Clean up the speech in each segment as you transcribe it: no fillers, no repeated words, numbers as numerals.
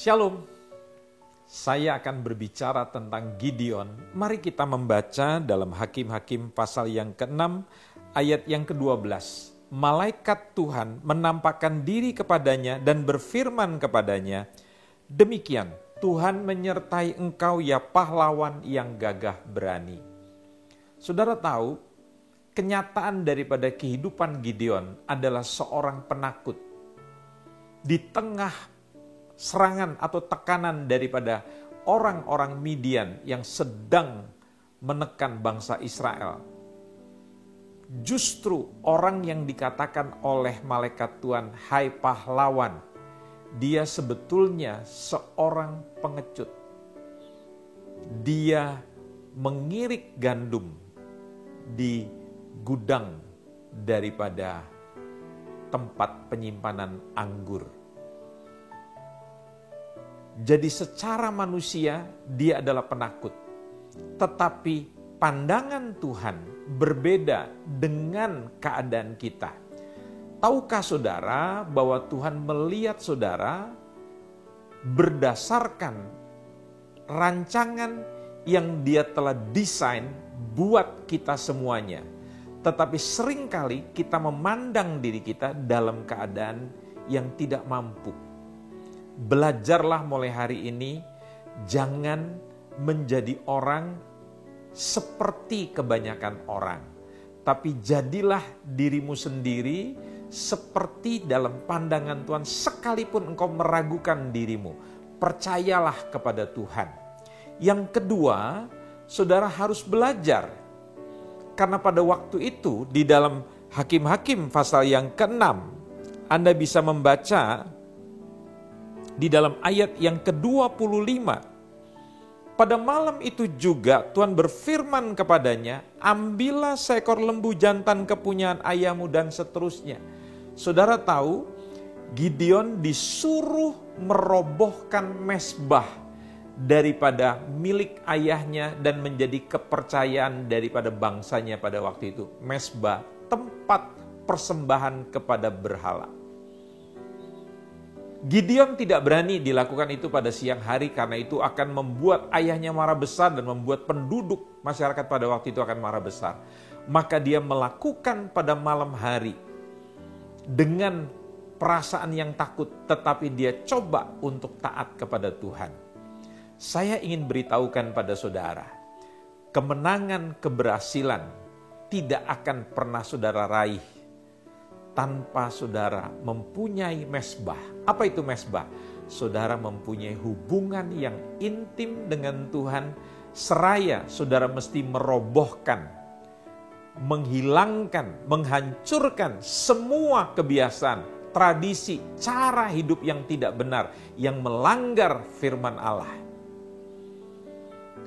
Shalom, saya akan berbicara tentang Gideon. Mari kita membaca dalam Hakim-Hakim pasal yang ke-6 ayat yang ke-12. Malaikat Tuhan menampakkan diri kepadanya dan berfirman kepadanya, demikian Tuhan menyertai engkau ya pahlawan yang gagah berani. Saudara tahu, kenyataan daripada kehidupan Gideon adalah seorang penakut. Di tengah serangan atau tekanan daripada orang-orang Midian yang sedang menekan bangsa Israel. Justru orang yang dikatakan oleh malaikat Tuhan, hai pahlawan, dia sebetulnya seorang pengecut. Dia mengirik gandum di gudang daripada tempat penyimpanan anggur. Jadi secara manusia dia adalah penakut. Tetapi pandangan Tuhan berbeda dengan keadaan kita. Tahukah saudara bahwa Tuhan melihat saudara berdasarkan rancangan yang dia telah desain buat kita semuanya. Tetapi seringkali kita memandang diri kita dalam keadaan yang tidak mampu. Belajarlah mulai hari ini, jangan menjadi orang seperti kebanyakan orang. Tapi jadilah dirimu sendiri seperti dalam pandangan Tuhan, sekalipun engkau meragukan dirimu. Percayalah kepada Tuhan. Yang kedua, saudara harus belajar. Karena pada waktu itu di dalam Hakim-Hakim pasal yang ke-6, Anda bisa membaca di dalam ayat yang ke-25. Pada malam itu juga Tuhan berfirman kepadanya, ambillah seekor lembu jantan kepunyaan ayahmu dan seterusnya. Saudara tahu, Gideon disuruh merobohkan mezbah daripada milik ayahnya dan menjadi kepercayaan daripada bangsanya pada waktu itu. Mezbah, tempat persembahan kepada berhala. Gideon tidak berani dilakukan itu pada siang hari karena itu akan membuat ayahnya marah besar dan membuat penduduk masyarakat pada waktu itu akan marah besar. Maka dia melakukan pada malam hari dengan perasaan yang takut, tetapi dia coba untuk taat kepada Tuhan. Saya ingin beritahukan pada saudara, kemenangan, keberhasilan tidak akan pernah saudara raih tanpa saudara mempunyai mezbah. Apa itu mezbah? Saudara mempunyai hubungan yang intim dengan Tuhan, seraya saudara mesti merobohkan, menghilangkan, menghancurkan semua kebiasaan, tradisi, cara hidup yang tidak benar, yang melanggar firman Allah.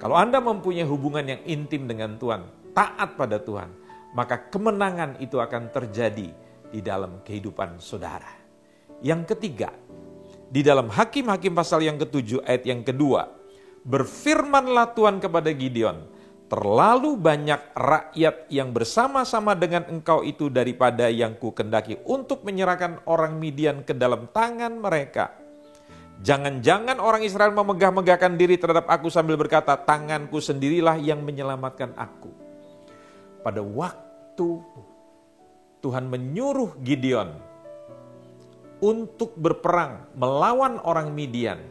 Kalau Anda mempunyai hubungan yang intim dengan Tuhan, taat pada Tuhan, maka kemenangan itu akan terjadi di dalam kehidupan saudara. Yang ketiga, di dalam Hakim-Hakim pasal yang ke-7 ayat yang kedua, berfirmanlah Tuhan kepada Gideon, terlalu banyak rakyat yang bersama-sama dengan engkau itu daripada yang kukendaki untuk menyerahkan orang Midian ke dalam tangan mereka. Jangan-jangan orang Israel memegah-megahkan diri terhadap aku sambil berkata, tanganku sendirilah yang menyelamatkan aku. Pada waktu Tuhan menyuruh Gideon untuk berperang melawan orang Midian,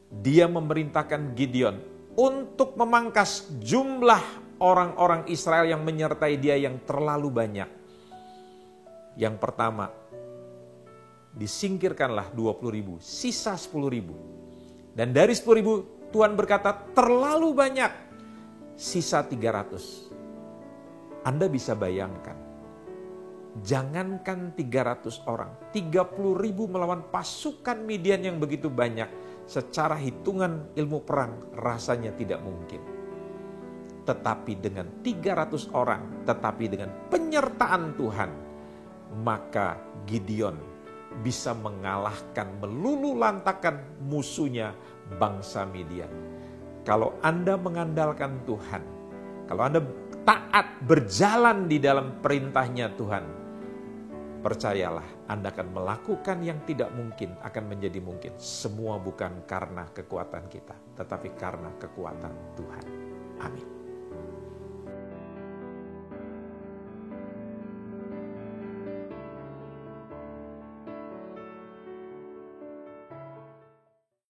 dia memerintahkan Gideon untuk memangkas jumlah orang-orang Israel yang menyertai dia yang terlalu banyak. Yang pertama, disingkirkanlah 20.000, sisa 10.000. Dan dari 10.000 Tuhan berkata terlalu banyak, sisa 300. Anda bisa bayangkan, jangankan 300 orang, 30.000 melawan pasukan Midian yang begitu banyak, secara hitungan ilmu perang rasanya tidak mungkin. Tetapi dengan 300 orang, tetapi dengan penyertaan Tuhan, maka Gideon bisa mengalahkan, meluluhlantakkan musuhnya bangsa Midian. Kalau Anda mengandalkan Tuhan, kalau Anda taat berjalan di dalam perintahnya Tuhan, Percayalah, Anda akan melakukan yang tidak mungkin akan menjadi mungkin. Semua bukan karena kekuatan kita, tetapi karena kekuatan Tuhan. Amin.